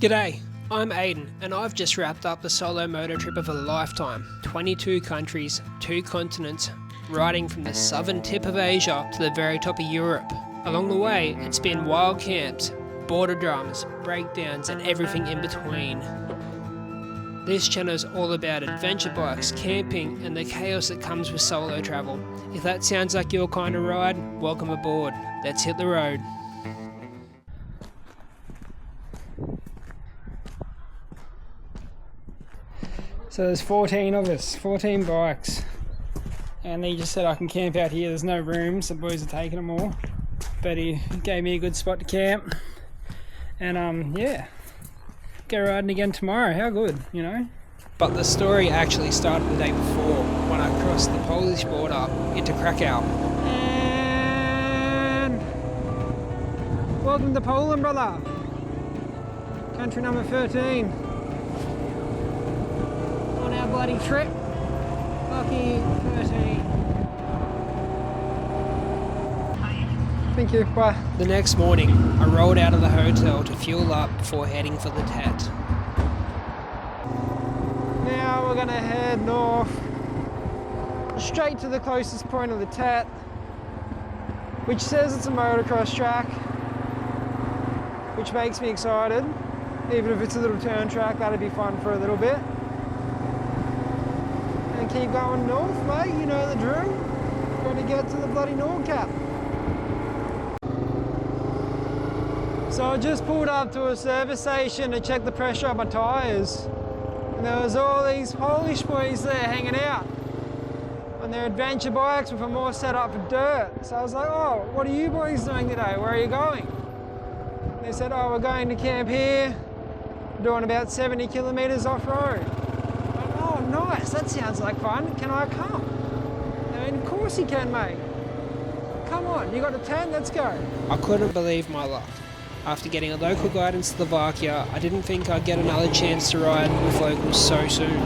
G'day, I'm Aiden and I've just wrapped up a solo motor trip of a lifetime. 22 countries, 2 continents, riding from the southern tip of Asia to the very top of Europe. Along the way, it's been wild camps, border dramas, breakdowns and everything in between. This channel is all about adventure bikes, camping and the chaos that comes with solo travel. If that sounds like your kind of ride, welcome aboard. Let's hit the road. So there's 14 of us, 14 bikes, and he just said I can camp out here. There's no rooms, the boys are taking them all, but he gave me a good spot to camp, and yeah, go riding again tomorrow. How good, you know? But the story actually started the day before when I crossed the Polish border into Krakow. And welcome to Poland, brother. Country number 13. Our bloody trip. Lucky 13. Thank you, bye. The next morning, I rolled out of the hotel to fuel up before heading for the Tet. Now we're gonna head north, straight to the closest point of the Tet, which says it's a motocross track, which makes me excited. Even if it's a little turn track, that'd be fun for a little bit. And keep going north, mate, you know the drill. Got to get to the bloody Nord Cap. So I just pulled up to a service station to check the pressure on my tyres. And there was all these Polish boys there hanging out on their adventure bikes with them all set up for dirt. So I was like, oh, what are you boys doing today? Where are you going? And they said, oh, we're going to camp here, doing about 70 kilometres off-road. Oh, nice, that sounds like fun. Can I come? I mean, of course you can, mate. Come on, you got a tent? Let's go. I couldn't believe my luck. After getting a local guide in Slovakia, I didn't think I'd get another chance to ride with locals so soon.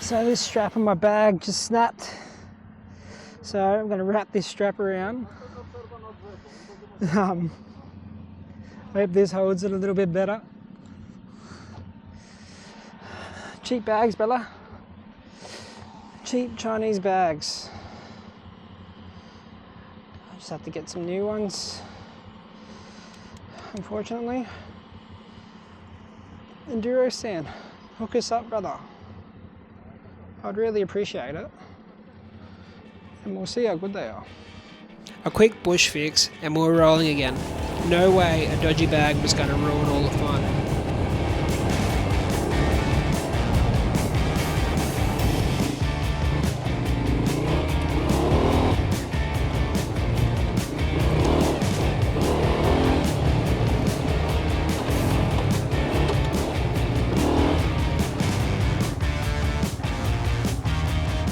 So this strap on my bag just snapped. So I'm going to wrap this strap around. I hope this holds it a little bit better. Cheap bags, Bella. Cheap Chinese bags. I just have to get some new ones, unfortunately. Enduro Sand, hook us up, brother. I'd really appreciate it. And we'll see how good they are. A quick bush fix and we're rolling again. No way a dodgy bag was going to ruin all the fun.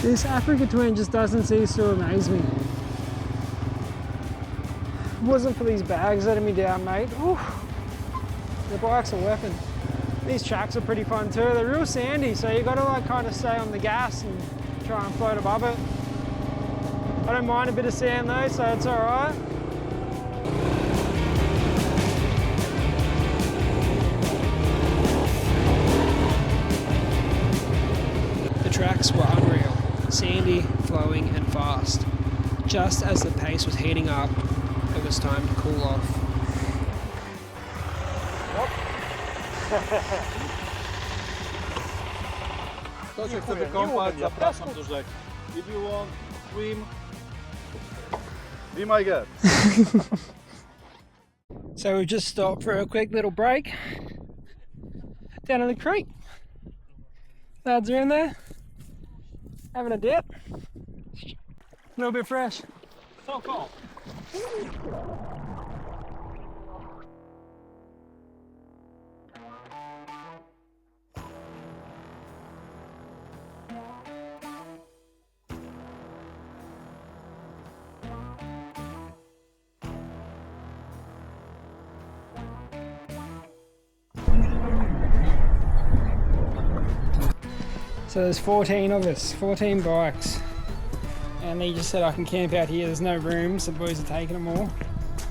This Africa twin just doesn't cease to amaze me. If it wasn't for these bags letting me down, mate. Ooh, the bike's a weapon. These tracks are pretty fun too. They're real sandy, so you got to like kind of stay on the gas and try and float above it. I don't mind a bit of sand though, so it's all right. The tracks were unreal. Sandy, flowing and fast. Just as the pace was heating up, it was time to cool off. Kto się chce wykąpać, zapraszam do rzeki. If you want swim, be my guest. So we've just stopped for a quick little break down in the creek. Lads are in there. Having a dip. A little bit fresh. So cold. So there's 14 of us, 14 bikes. And he just said I can camp out here, there's no room, so the boys are taking them all.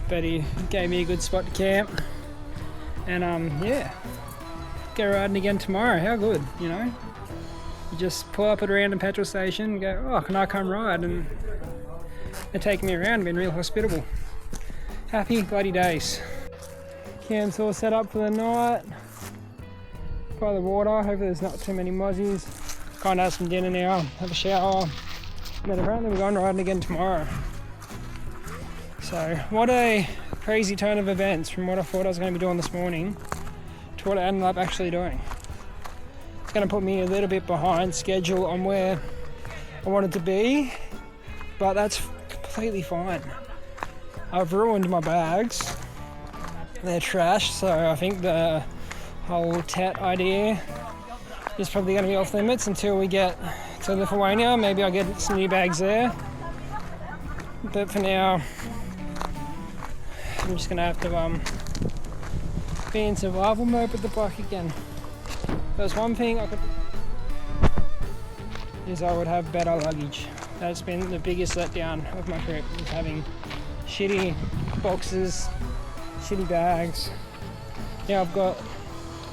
But he gave me a good spot to camp. And yeah, go riding again tomorrow, how good, you know? You just pull up at a random petrol station and go, oh, can I come ride? And they're taking me around, being real hospitable. Happy bloody days. Camp's all set up for the night. By the water, hopefully there's not too many mozzies. Kind of have some dinner now, have a shower. And then apparently we're going riding again tomorrow. So what a crazy turn of events from what I thought I was going to be doing this morning to what I ended up actually doing. It's going to put me a little bit behind schedule on where I wanted to be, but that's completely fine. I've ruined my bags. They're trash, so I think the whole Tet idea is probably going to be off limits until we get to Lithuania. Maybe I'll get some new bags there. But for now, I'm just going to have to be in survival mode with the bike again. There's one thing I could do is I would have better luggage. That's been the biggest letdown of my trip, is having shitty boxes, shitty bags. Yeah, I've got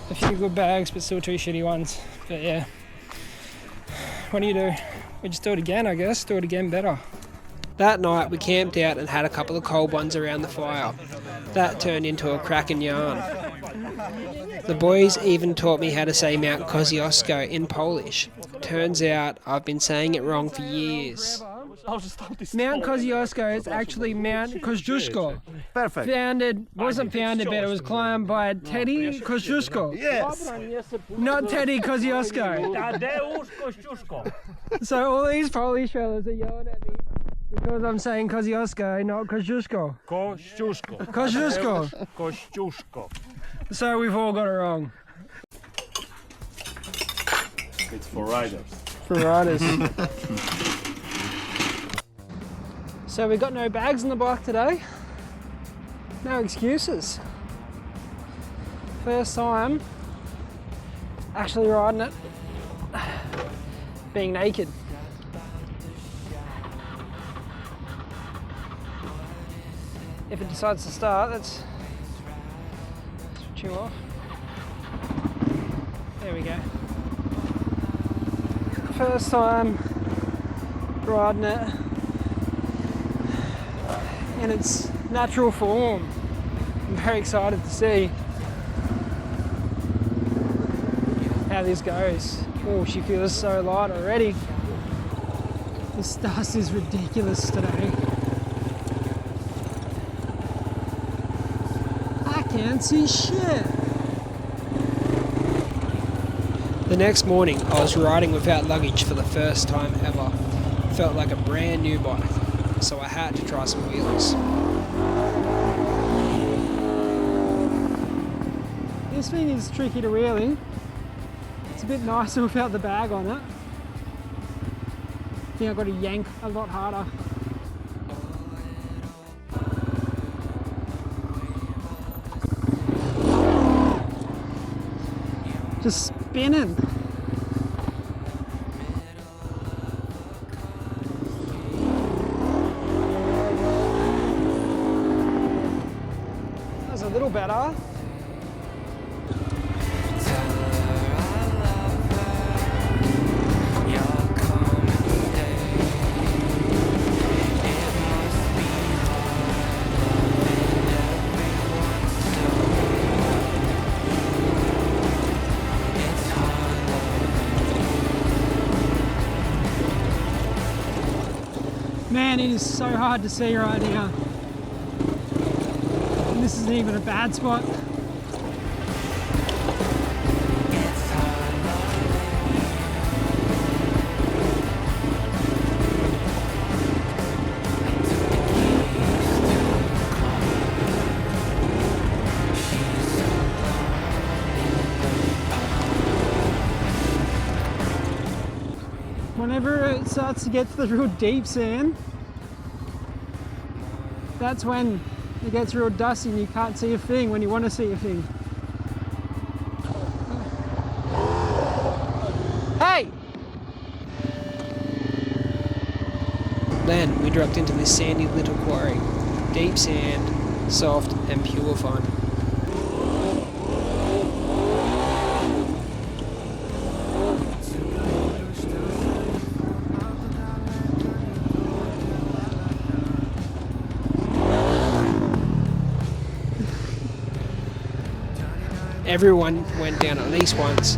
a few good bags, but still 2 shitty ones. But yeah, what do you do? We just do it again, I guess. Do it again better. That night we camped out and had a couple of cold ones around the fire. That turned into a cracking yarn. The boys even taught me how to say Mount Kosciuszko in Polish. Turns out I've been saying it wrong for years. Mount Kosciuszko is actually Mount Kosciuszko. Perfect. Wasn't founded, but it was climbed by Teddy Kosciuszko. Yes. Not Teddy Kosciuszko. Tadeusz Kościuszko. So all these Polish fellas are yelling at me because I'm saying Kosciuszko, not Kosciuszko. Kościuszko. Kosciuszko. Kościuszko. So we've all got it wrong. It's for riders. For riders. So we got no bags on the bike today. No excuses. First time actually riding it being naked. If it decides to start, let's switch you off. There we go. First time riding it in its natural form. I'm very excited to see how this goes. Oh, she feels so light already. This dust is ridiculous today. I can't see shit. The next morning, I was riding without luggage for the first time ever. Felt like a brand new bike, so I had to try some wheels. This thing is tricky to wheel. It's a bit nicer without the bag on it. I think I've got to yank a lot harder. Just spinning. That's a little better. Man, it is so hard to see right now. And this isn't even a bad spot. whenever it starts to get to the real deep sand, that's when it gets real dusty and you can't see a thing when you want to see a thing. Hey! Then we dropped into this sandy little quarry. Deep sand, soft and pure fun. Everyone went down at least once,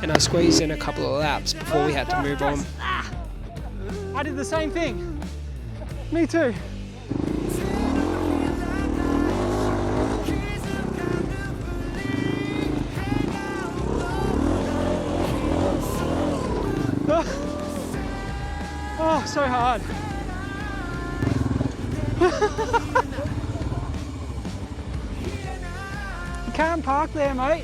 and I squeezed in a couple of laps before we had to move on. I did the same thing. Me too. Oh, so hard. You can't park there, mate.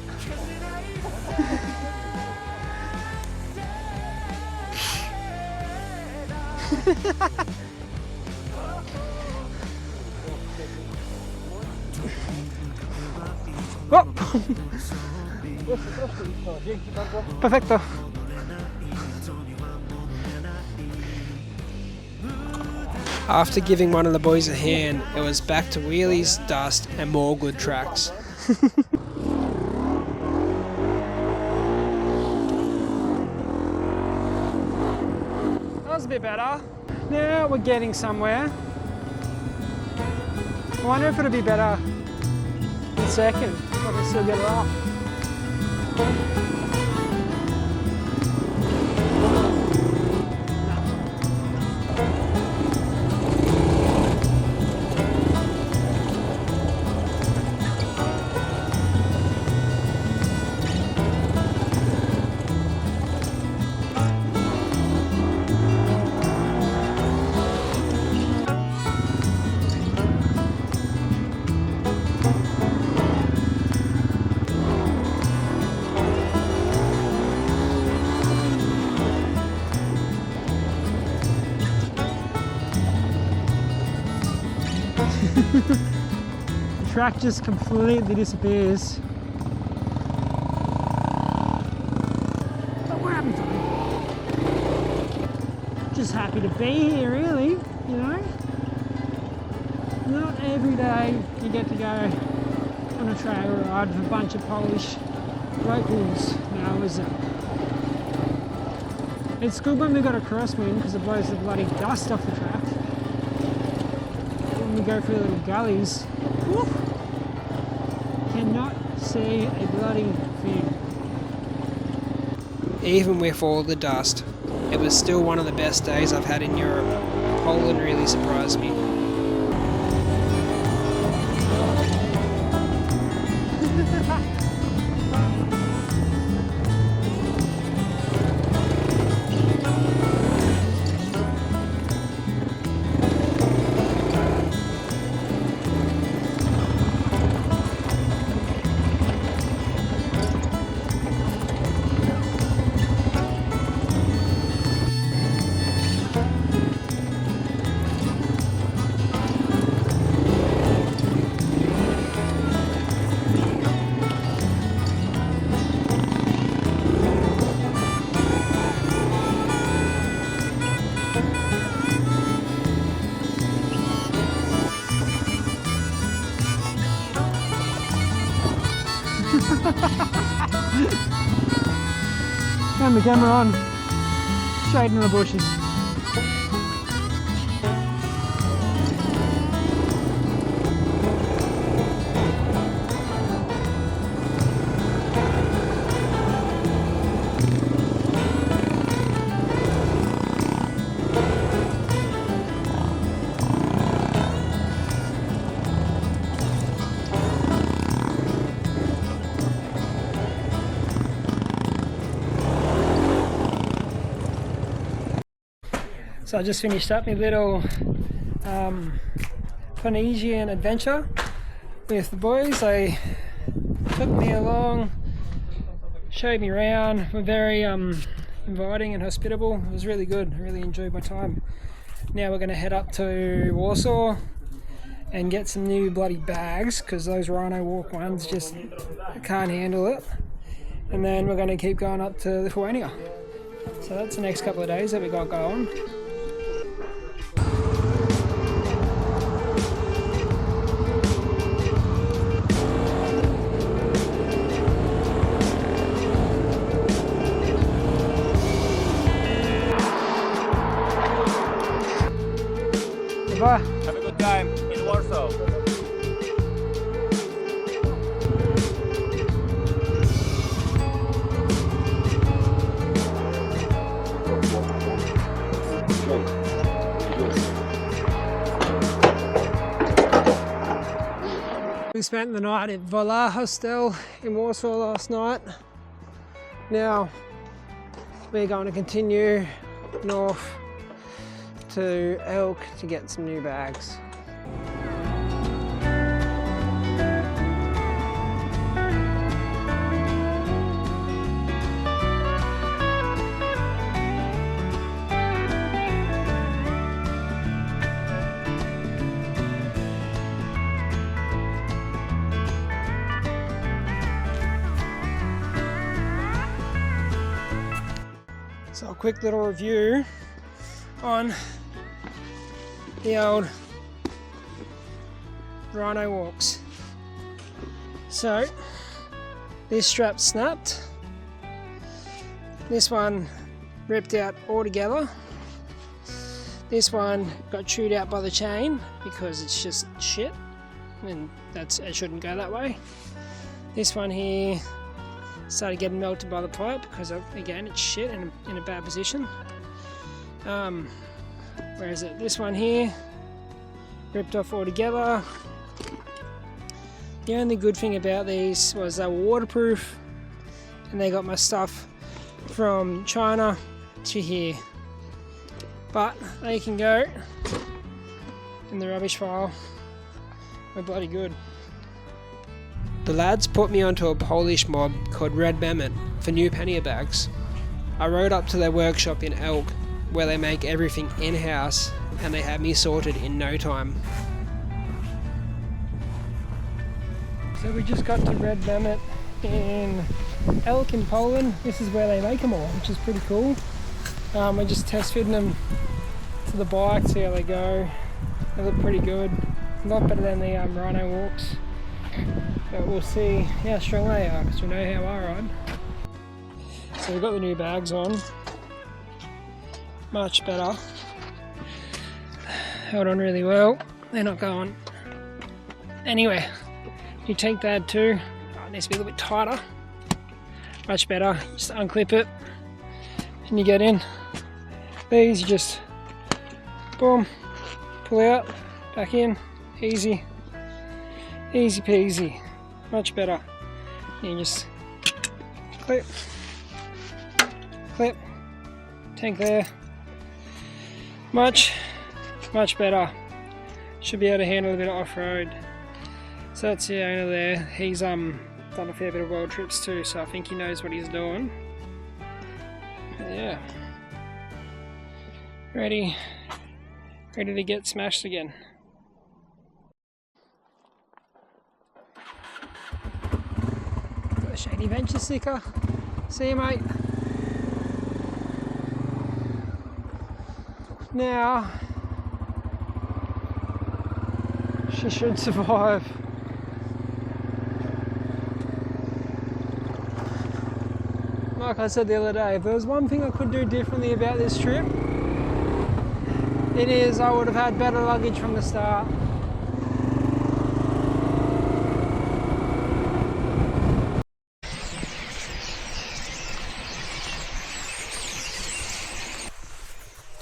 O! Perfecto. After giving one of the boys a hand, it was back to wheelies, dust and more good tracks. That was a bit better. Now we're getting somewhere. I wonder if it'll be better in second. I can still get it up. The track just completely disappears. But we're having fun. Just happy to be here, really, you know? Not every day you get to go on a trail ride with a bunch of Polish locals now, is it? It's good when we got a crosswind because it blows the bloody dust off the track. When we go through little gullies, whoop, cannot see a bloody thing. Even with all the dust, it was still one of the best days I've had in Europe. Poland really surprised me. Turn the camera on, shade in the bushes. So I just finished up my little Polynesian adventure with the boys. They took me along, showed me around. We're very inviting and hospitable. It was really good. I really enjoyed my time. Now we're going to head up to Warsaw and get some new bloody bags because those Rhino Walk ones just can't handle it. And then we're going to keep going up to Lithuania. So that's the next couple of days that we got going. Bye. Have a good time in Warsaw. We spent the night at Vola Hostel in Warsaw last night. Now we're going to continue north to Elk to get some new bags. So a quick little review on the old Rhino Walks. So this strap snapped, this one ripped out altogether, this one got chewed out by the chain because it's just shit and it shouldn't go that way. This one here started getting melted by the pipe because again it's shit in a bad position. Where is it? This one here ripped off altogether. The only good thing about these was they were waterproof and they got my stuff from China to here, but they can go in the rubbish pile. We're bloody good. The lads put me onto a Polish mob called Red Mehmet for new pannier bags. I rode up to their workshop in Elk where they make everything in-house and they had me sorted in no time. So we just got to Red Mehmet in Elk in Poland. This is where they make them all, which is pretty cool. We're just test fitting them to the bike, see how they go. They look pretty good. A lot better than the Rhino Walks. But we'll see how strong they are because we know how I ride. So we've got the new bags on. Much better. Held on really well. They're not going anywhere. New tank pad too. Oh, it needs to be a little bit tighter. Much better. Just unclip it and you get in. These you just boom, pull out, back in, easy. Easy peasy. Much better. You just clip, clip, tank there. Much better. Should be able to handle a bit of off-road. So that's the owner there. He's done a fair bit of road trips too, so I think he knows what he's doing. But yeah. Ready to get smashed again. Got a shady.Ventures sticker. See you, mate. Now she should survive. Like I said the other day, if there was one thing I could do differently about this trip, it is I would have had better luggage from the start.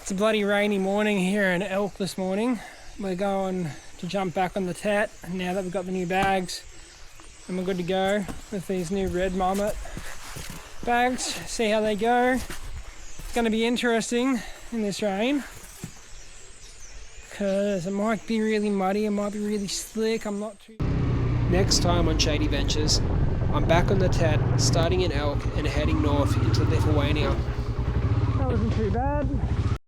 It's a bloody rainy morning here in Elk this morning. We're going to jump back on the Tet now that we've got the new bags and we're good to go with these new Red Mehmet bags. See how they go. It's going to be interesting in this rain because it might be really muddy, it might be really slick, I'm not too... Next time on Shady.Ventures, I'm back on the Tet, starting in Elk and heading north into Lithuania. That wasn't too bad.